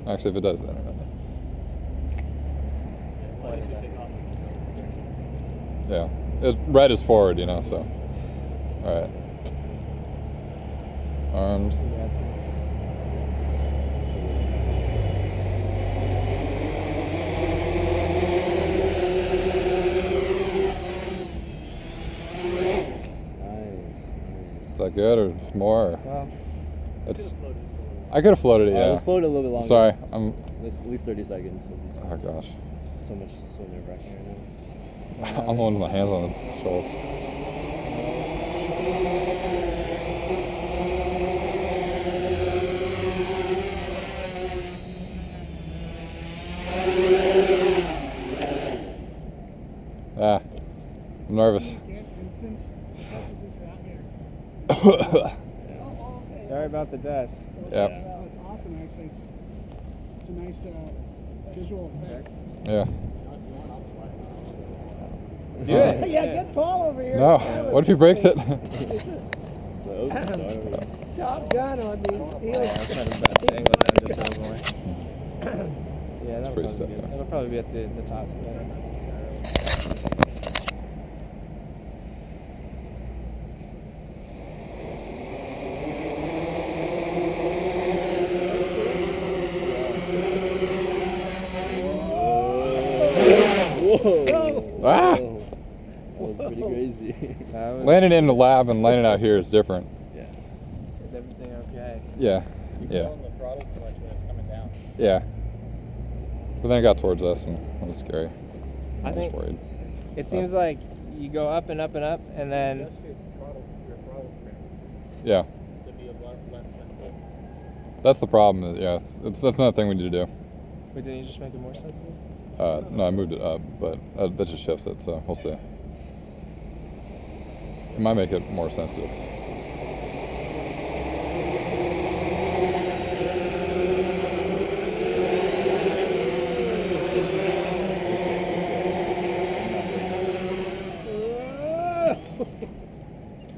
Actually, if it does, then. Yeah. Red is forward, you know, so. Alright. Armed. Is that good or more? Well, it's. I could have floated it, yeah. Let's float it a little bit longer. Sorry, At least 30 seconds. Oh gosh. So nerve-wracking right now. I'm the one with my hands on the shoals. Ah, I'm nervous. Sorry about the dust. Yep. It's awesome, actually. It's a nice visual effect. Yeah. Do it. Yeah, get Paul over here. No. What if he breaks it? Top gun on these heels. Yeah, that'll pretty probably stiff, be, yeah. that'll probably be at the top. Whoa! Ah! That was pretty crazy. Landing in the lab and landing out here is different. Yeah. Is everything okay? Yeah. Yeah. the throttle too much when it's coming down. Yeah. But then it got towards us and it was scary. I was think worried. it seems like you go up and up and up, and then Yeah. That's the problem. Yeah. That's another thing we need to do. wait, didn't you just make it more sensitive? No, I moved it up, but that just shifts it, so we'll see. It might make it more sensitive.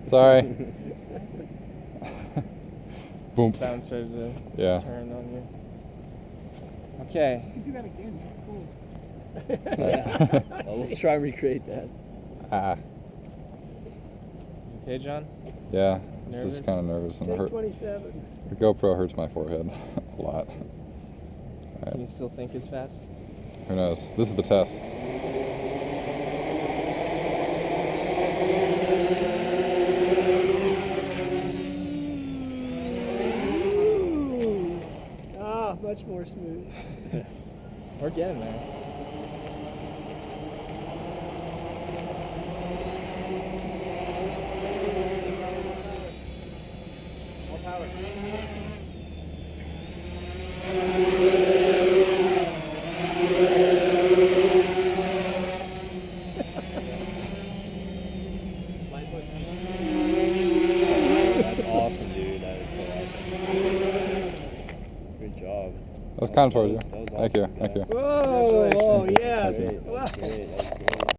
Sorry. Boom. Sound started to Yeah. turn on you. Okay. You can do that again. That's cool. We'll try and recreate that. Ah. Okay, John? Yeah. This Nervous? is kind of nervous and Take hurt. 27. The GoPro hurts my forehead a lot. Can Alright. you still think as fast? Who knows? This is the test. Ah, much more smooth. We're getting there. More power. That's awesome, dude. That is so awesome. Good job. That was kind of towards you. That was Thank you. awesome, Thank you. guys. Whoa, oh, Congratulations. yes. That was great. That was